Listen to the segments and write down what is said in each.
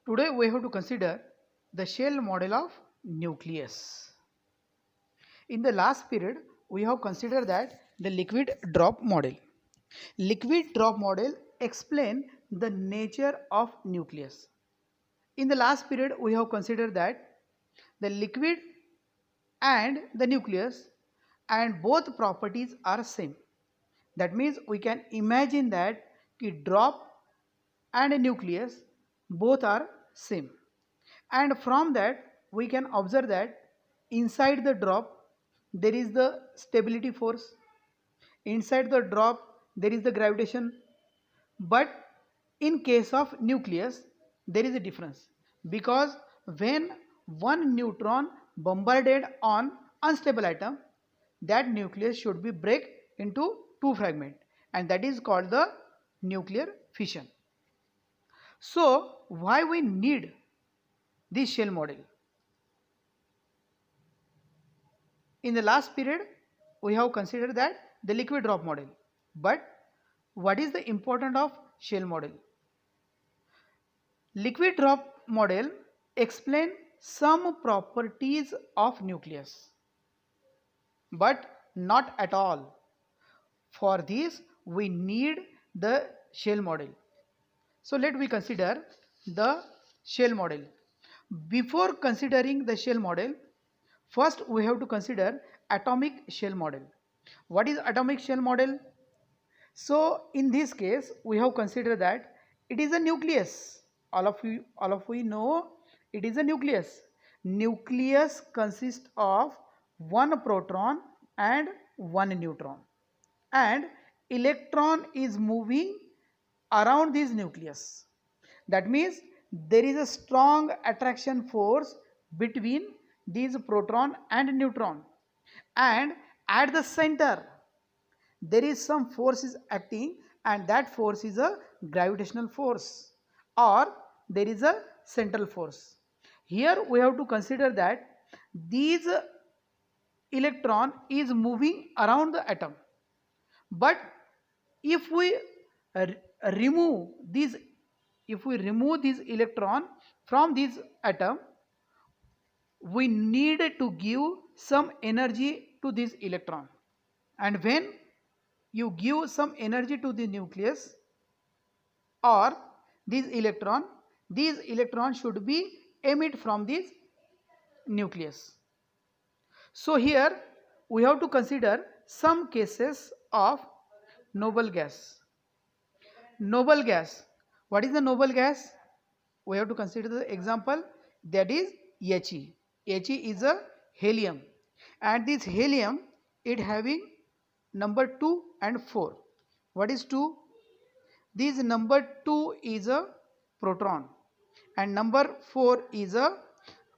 Today we have to consider the shell model of nucleus. In the last period we have considered that the liquid drop model. Liquid drop model explain the nature of nucleus. In the last period we have considered that the liquid and the nucleus and both properties are same. That means we can imagine that the drop and a nucleus both are same, and from that we can observe that inside the drop there is the stability force, inside the drop there is the gravitation, but in case of nucleus there is a difference, because when one neutron bombarded on unstable atom, that nucleus should be break into two fragments, and that is called the nuclear fission. So why we need this shell model? In the last period we have considered that the liquid drop model, but what is the importance of shell model? Liquid drop model explain some properties of nucleus, but not at all. For this we need the shell model. So let we consider the shell model. Before considering the shell model, first we have to consider atomic shell model. What is atomic shell model? So in this case we have considered that it is a nucleus. All of we know it is a nucleus. Nucleus consists of one proton and one neutron, and electron is moving around this nucleus. That means there is a strong attraction force between these proton and neutron, and at the center there is some force is acting, and that force is a gravitational force, or there is a central force. Here we have to consider that these electron is moving around the atom, but if we remove this electron from this atom, we need to give some energy to this electron, and when you give some energy to the nucleus or this electron, these electrons should be emit from this nucleus. So here we have to consider some cases of noble gas. Noble gas. What is the noble gas? We have to consider the example, that is He. He is a helium, and this helium it having number 2 and 4. What is 2? This number 2 is a proton, and number 4 is a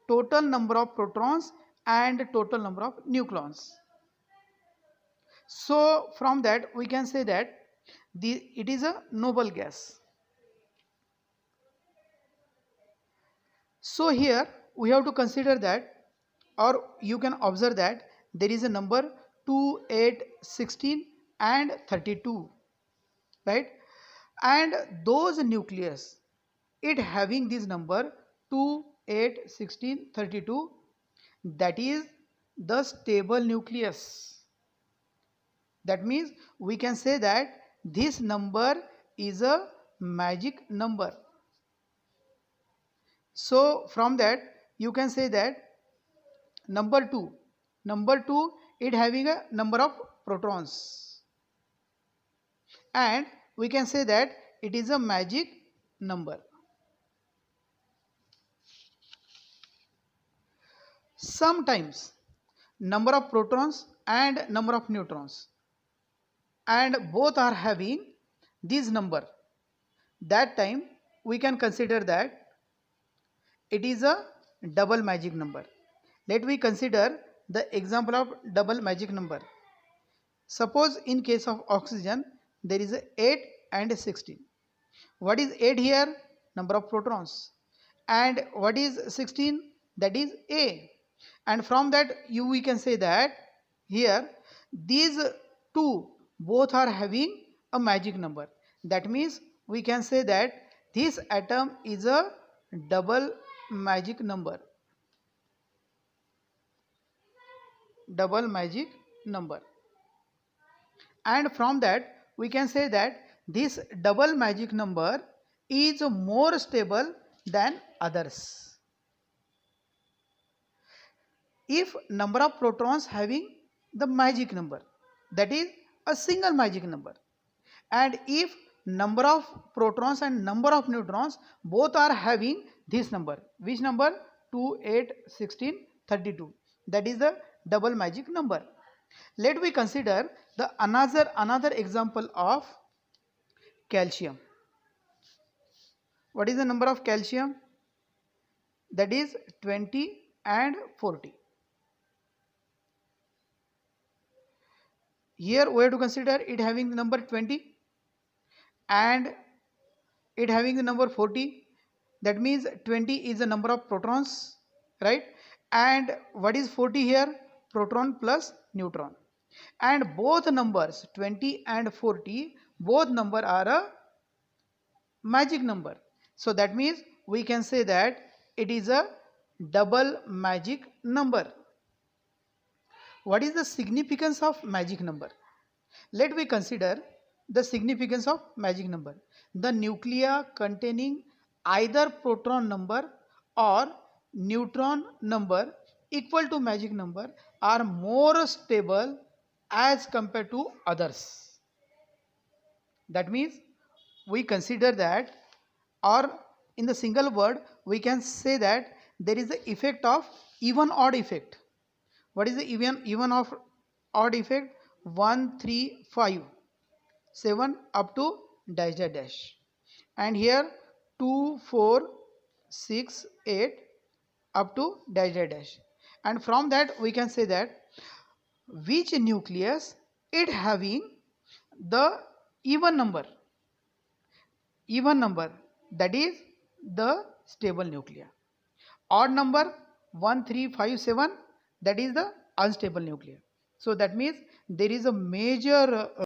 total number of protons and total number of neutrons. So from that we can say that it is a noble gas. So here we have to consider that, or you can observe that there is a number 2, 8, 16 and 32, right? And those nucleus it having this number 2, 8, 16, 32, that is the stable nucleus. That means we can say that this number is a magic number. So from that you can say that number 2 it having a number of protons, and we can say that it is a magic number. Sometimes number of protons and number of neutrons, and both are having this number, that time we can consider that it is a double magic number. Let me consider the example of double magic number. Suppose in case of oxygen there is a 8 and a 16. What is 8 here? Number of protons. And what is 16? That is A. And from that we can say that here these two both are having a magic number. That means we can say that this atom is a double magic number. Double magic number. And from that we can say that this double magic number is more stable than others. If number of protons having the magic number, that is a single magic number, and if number of protons and number of neutrons both are having this number, which number? 2, 8, 16, 32, that is the double magic number. Let we consider the another example of calcium. What is the number of calcium? That is 20 and 40. Here we have to consider it having the number 20 and it having the number 40. That means 20 is the number of protons, right? And what is 40 here? Proton plus neutron. And both numbers 20 and 40, both number are a magic number. So that means we can say that it is a double magic number. What is the significance of magic number? Let we consider the significance of magic number. The nuclei containing either proton number or neutron number equal to magic number are more stable as compared to others. That means we consider that, or in the single word we can say that there is the effect of even odd effect. What is the even of odd effect? 1, 3, 5, 7 up to dash dash dash, and here 2, 4, 6, 8 up to dash dash dash. And from that we can say that which nucleus it having the even number, that is the stable nucleus. Odd number 1, 3, 5, 7, that is the unstable nucleus. So that means there is a major